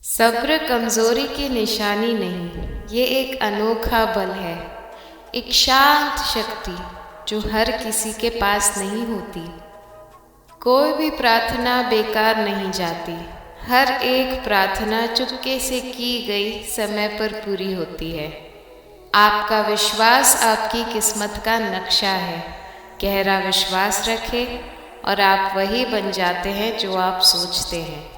सब्र कमज़ोरी की निशानी नहीं, ये एक अनोखा बल है। एक शांत शक्ति जो हर किसी के पास नहीं होती। कोई भी प्रार्थना बेकार नहीं जाती। हर एक प्रार्थना चुपके से की गई समय पर पूरी होती है। आपका विश्वास आपकी किस्मत का नक्शा है। गहरा विश्वास रखें और आप वही बन जाते हैं जो आप सोचते हैं।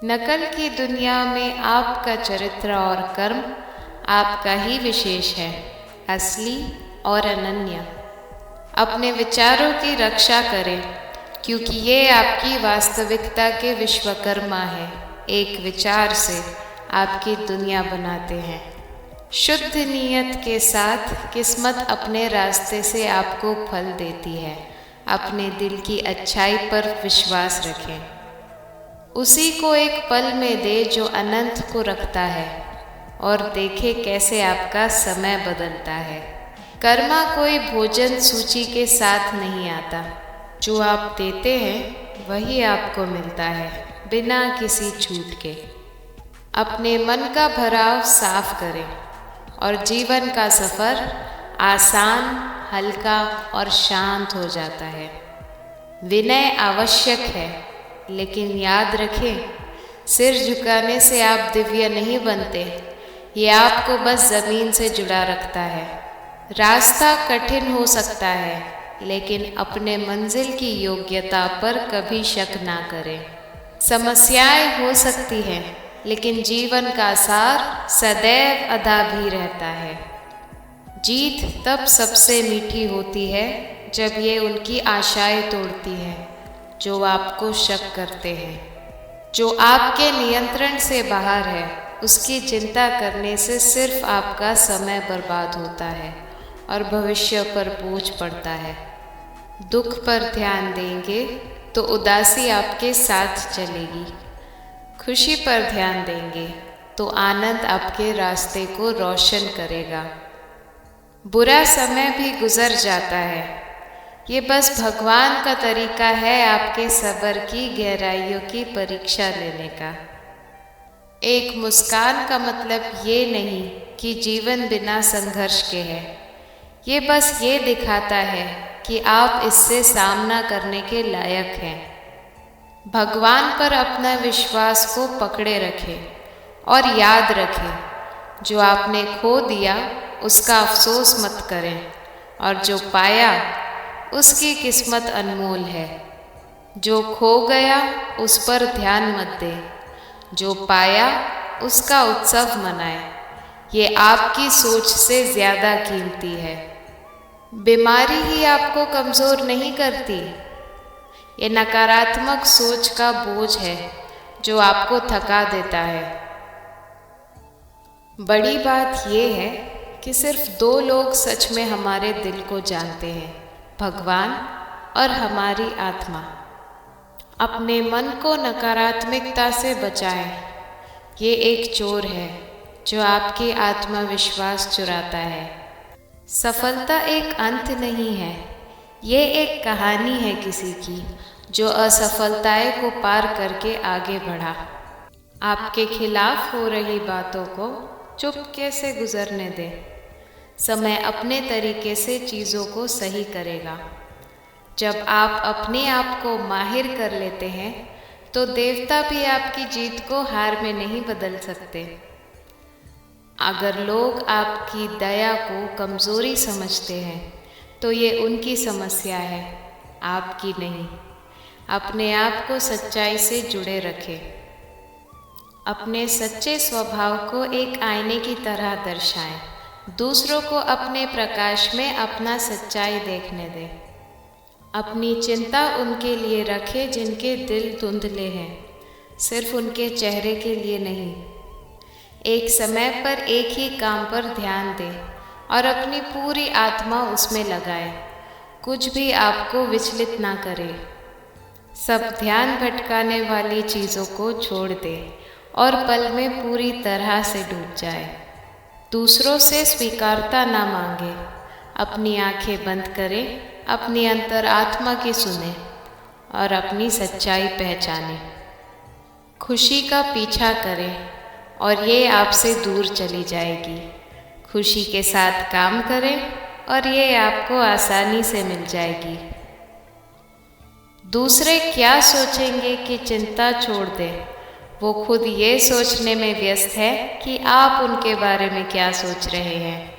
नकल की दुनिया में आपका चरित्र और कर्म आपका ही विशेष है, असली और अनन्य। अपने विचारों की रक्षा करें, क्योंकि ये आपकी वास्तविकता के विश्वकर्मा है। एक विचार से आपकी दुनिया बनाते हैं। शुद्ध नीयत के साथ किस्मत अपने रास्ते से आपको फल देती है। अपने दिल की अच्छाई पर विश्वास रखें। उसी को एक पल में दे जो अनंत को रखता है, और देखे कैसे आपका समय बदलता है। कर्मा कोई भोजन सूची के साथ नहीं आता। जो आप देते हैं वही आपको मिलता है, बिना किसी छूट के। अपने मन का भराव साफ करें और जीवन का सफ़र आसान, हल्का और शांत हो जाता है। विनय आवश्यक है, लेकिन याद रखें, सिर झुकाने से आप दिव्य नहीं बनते। ये आपको बस ज़मीन से जुड़ा रखता है। रास्ता कठिन हो सकता है, लेकिन अपने मंजिल की योग्यता पर कभी शक ना करें। समस्याएं हो सकती हैं, लेकिन जीवन का सार सदैव अदा भी रहता है। जीत तब सबसे मीठी होती है जब ये उनकी आशाएं तोड़ती है जो आपको शक करते हैं। जो आपके नियंत्रण से बाहर है, उसकी चिंता करने से सिर्फ आपका समय बर्बाद होता है और भविष्य पर बोझ पड़ता है। दुख पर ध्यान देंगे तो उदासी आपके साथ चलेगी। खुशी पर ध्यान देंगे तो आनंद आपके रास्ते को रोशन करेगा। बुरा समय भी गुजर जाता है। ये बस भगवान का तरीका है आपके सब्र की गहराइयों की परीक्षा लेने का। एक मुस्कान का मतलब ये नहीं कि जीवन बिना संघर्ष के है। ये बस ये दिखाता है कि आप इससे सामना करने के लायक हैं। भगवान पर अपना विश्वास को पकड़े रखें और याद रखें, जो आपने खो दिया उसका अफसोस मत करें, और जो पाया उसकी किस्मत अनमोल है। जो खो गया उस पर ध्यान मत दे, जो पाया उसका उत्सव मनाए। ये आपकी सोच से ज़्यादा कीमती है। बीमारी ही आपको कमज़ोर नहीं करती। ये नकारात्मक सोच का बोझ है जो आपको थका देता है। बड़ी बात यह है कि सिर्फ दो लोग सच में हमारे दिल को जानते हैं, भगवान और हमारी आत्मा। अपने मन को नकारात्मकता से बचाएं। ये एक चोर है जो आपकी आत्मविश्वास चुराता है। सफलता एक अंत नहीं है, ये एक कहानी है किसी की जो असफलताएं को पार करके आगे बढ़ा। आपके खिलाफ हो रही बातों को चुपके से गुजरने दें। समय अपने तरीके से चीज़ों को सही करेगा। जब आप अपने आप को माहिर कर लेते हैं, तो देवता भी आपकी जीत को हार में नहीं बदल सकते। अगर लोग आपकी दया को कमज़ोरी समझते हैं, तो ये उनकी समस्या है, आपकी नहीं। अपने आप को सच्चाई से जुड़े रखें। अपने सच्चे स्वभाव को एक आईने की तरह दर्शाएं। दूसरों को अपने प्रकाश में अपना सच्चाई देखने दें। अपनी चिंता उनके लिए रखें जिनके दिल धुंधले हैं, सिर्फ उनके चेहरे के लिए नहीं। एक समय पर एक ही काम पर ध्यान दें और अपनी पूरी आत्मा उसमें लगाएं। कुछ भी आपको विचलित ना करे। सब ध्यान भटकाने वाली चीज़ों को छोड़ दें और पल में पूरी तरह से डूब जाए। दूसरों से स्वीकारता ना मांगे। अपनी आंखें बंद करें, अपनी अंतरात्मा की सुने और अपनी सच्चाई पहचानें। खुशी का पीछा करें और ये आपसे दूर चली जाएगी। खुशी के साथ काम करें और ये आपको आसानी से मिल जाएगी। दूसरे क्या सोचेंगे कि चिंता छोड़ दें। वो खुद ये सोचने में व्यस्त है कि आप उनके बारे में क्या सोच रहे हैं।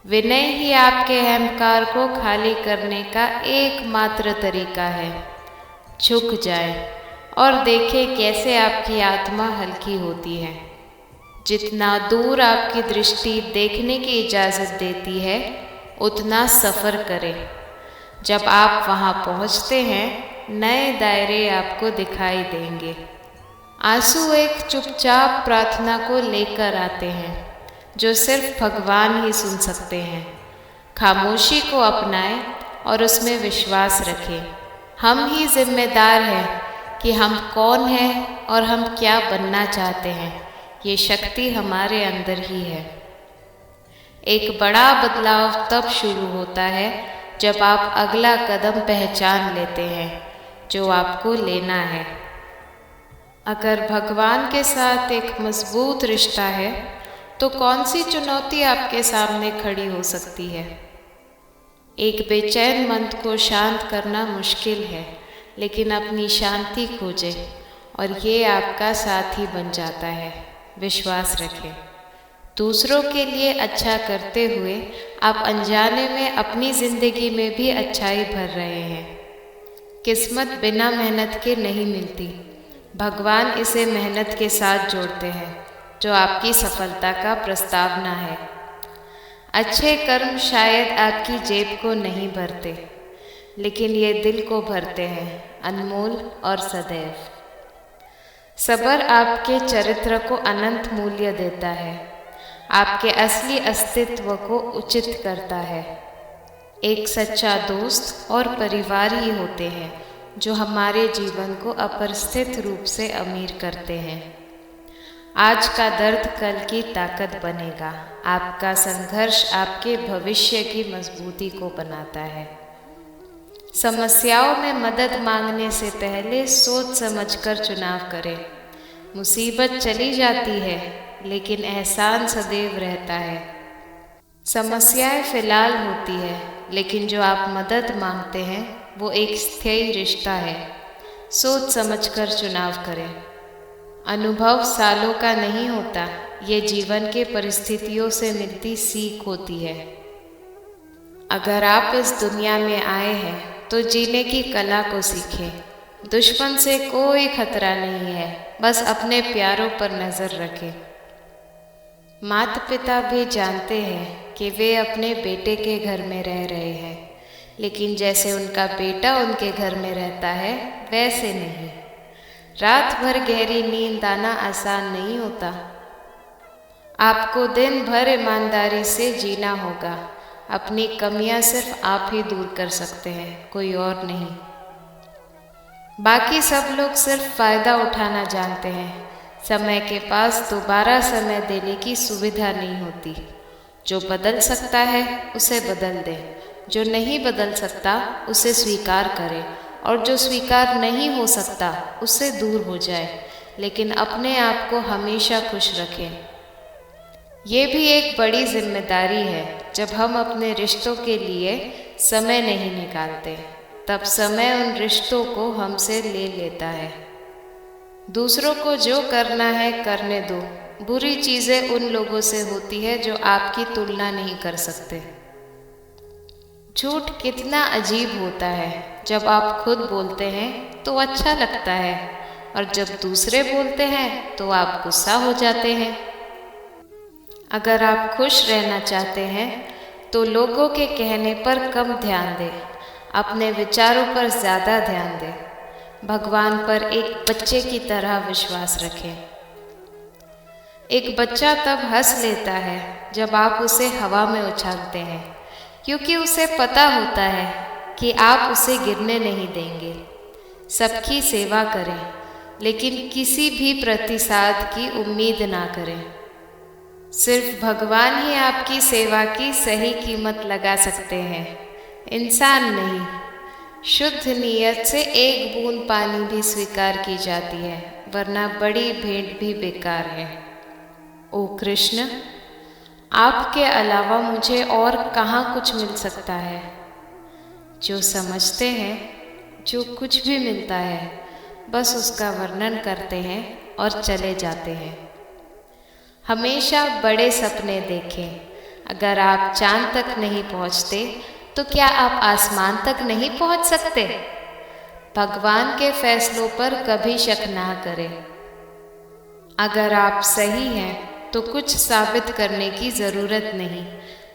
विनय ही आपके अहंकार को खाली करने का एकमात्र तरीका है। झुक जाएं और देखें कैसे आपकी आत्मा हल्की होती है। जितना दूर आपकी दृष्टि देखने की इजाज़त देती है, उतना सफ़र करें। जब आप वहाँ पहुँचते हैं, नए दायरे आपको दिखाई देंगे। आंसू एक चुपचाप प्रार्थना को लेकर आते हैं, जो सिर्फ भगवान ही सुन सकते हैं। खामोशी को अपनाएं और उसमें विश्वास रखें। हम ही जिम्मेदार हैं कि हम कौन हैं और हम क्या बनना चाहते हैं। ये शक्ति हमारे अंदर ही है। एक बड़ा बदलाव तब शुरू होता है जब आप अगला कदम पहचान लेते हैं जो आपको लेना है। अगर भगवान के साथ एक मजबूत रिश्ता है तो कौन सी चुनौती आपके सामने खड़ी हो सकती है। एक बेचैन मन को शांत करना मुश्किल है, लेकिन अपनी शांति खोजें और ये आपका साथी बन जाता है। विश्वास रखें। दूसरों के लिए अच्छा करते हुए आप अनजाने में अपनी ज़िंदगी में भी अच्छाई भर रहे हैं। किस्मत बिना मेहनत के नहीं मिलती। भगवान इसे मेहनत के साथ जोड़ते हैं, जो आपकी सफलता का प्रस्तावना है। अच्छे कर्म शायद आपकी जेब को नहीं भरते, लेकिन ये दिल को भरते हैं, अनमोल और सदैव। सब्र आपके चरित्र को अनंत मूल्य देता है, आपके असली अस्तित्व को उचित करता है। एक सच्चा दोस्त और परिवार ही होते हैं जो हमारे जीवन को अप्रस्थित रूप से अमीर करते हैं। आज का दर्द कल की ताकत बनेगा। आपका संघर्ष आपके भविष्य की मजबूती को बनाता है। समस्याओं में मदद मांगने से पहले सोच समझकर चुनाव करें। मुसीबत चली जाती है, लेकिन एहसान सदैव रहता है। समस्याएं फिलहाल होती है, लेकिन जो आप मदद मांगते हैं वो एक स्थायी रिश्ता है। सोच समझकर चुनाव करें। अनुभव सालों का नहीं होता, ये जीवन के परिस्थितियों से मिलती सीख होती है। अगर आप इस दुनिया में आए हैं तो जीने की कला को सीखें। दुश्मन से कोई खतरा नहीं है, बस अपने प्यारों पर नज़र रखें। माता पिता भी जानते हैं कि वे अपने बेटे के घर में रह रहे हैं, लेकिन जैसे उनका बेटा उनके घर में रहता है वैसे नहीं। रात भर गहरी नींद आना आसान नहीं होता। आपको दिन भर ईमानदारी से जीना होगा। अपनी कमियां सिर्फ आप ही दूर कर सकते हैं, कोई और नहीं। बाकी सब लोग सिर्फ फ़ायदा उठाना जानते हैं। समय के पास दोबारा समय देने की सुविधा नहीं होती। जो बदल सकता है उसे बदल दें, जो नहीं बदल सकता उसे स्वीकार करें, और जो स्वीकार नहीं हो सकता उससे दूर हो जाए, लेकिन अपने आप को हमेशा खुश रखें। ये भी एक बड़ी जिम्मेदारी है। जब हम अपने रिश्तों के लिए समय नहीं निकालते, तब समय उन रिश्तों को हमसे ले लेता है। दूसरों को जो करना है करने दो। बुरी चीज़ें उन लोगों से होती है जो आपकी तुलना नहीं कर सकते। झूठ कितना अजीब होता है। जब आप खुद बोलते हैं तो अच्छा लगता है, और जब दूसरे बोलते हैं तो आप गुस्सा हो जाते हैं। अगर आप खुश रहना चाहते हैं तो लोगों के कहने पर कम ध्यान दें, अपने विचारों पर ज़्यादा ध्यान दें। भगवान पर एक बच्चे की तरह विश्वास रखें। एक बच्चा तब हंस लेता है जब आप उसे हवा में उछालते हैं, क्योंकि उसे पता होता है कि आप उसे गिरने नहीं देंगे। सबकी सेवा करें, लेकिन किसी भी प्रतिसाद की उम्मीद ना करें। सिर्फ भगवान ही आपकी सेवा की सही कीमत लगा सकते हैं, इंसान नहीं। शुद्ध नीयत से एक बूंद पानी भी स्वीकार की जाती है, वरना बड़ी भेंट भी बेकार है। ओ कृष्ण, आपके अलावा मुझे और कहाँ कुछ मिल सकता है। जो समझते हैं जो कुछ भी मिलता है बस उसका वर्णन करते हैं और चले जाते हैं। हमेशा बड़े सपने देखें। अगर आप चांद तक नहीं पहुंचते तो क्या आप आसमान तक नहीं पहुंच सकते? भगवान के फैसलों पर कभी शक ना करें। अगर आप सही हैं तो कुछ साबित करने की ज़रूरत नहीं,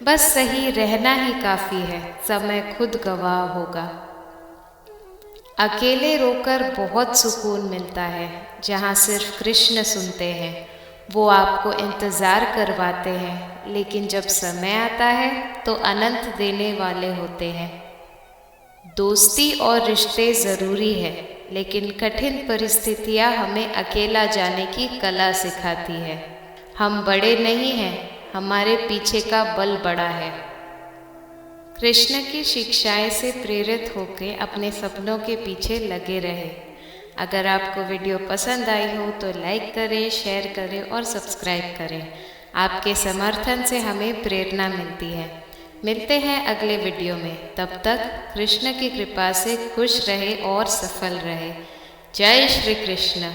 बस सही रहना ही काफ़ी है। समय खुद गवाह होगा। अकेले रोकर बहुत सुकून मिलता है। जहाँ सिर्फ कृष्ण सुनते हैं वो आपको इंतज़ार करवाते हैं, लेकिन जब समय आता है तो अनंत देने वाले होते हैं। दोस्ती और रिश्ते ज़रूरी है, लेकिन कठिन परिस्थितियाँ हमें अकेला जाने की कला सिखाती है। हम बड़े नहीं हैं, हमारे पीछे का बल बड़ा है। कृष्ण की शिक्षाएं से प्रेरित होकर अपने सपनों के पीछे लगे रहे। अगर आपको वीडियो पसंद आई हो तो लाइक करें, शेयर करें और सब्सक्राइब करें। आपके समर्थन से हमें प्रेरणा मिलती है। मिलते हैं अगले वीडियो में। तब तक कृष्ण की कृपा से खुश रहे और सफल रहे। जय श्री कृष्ण।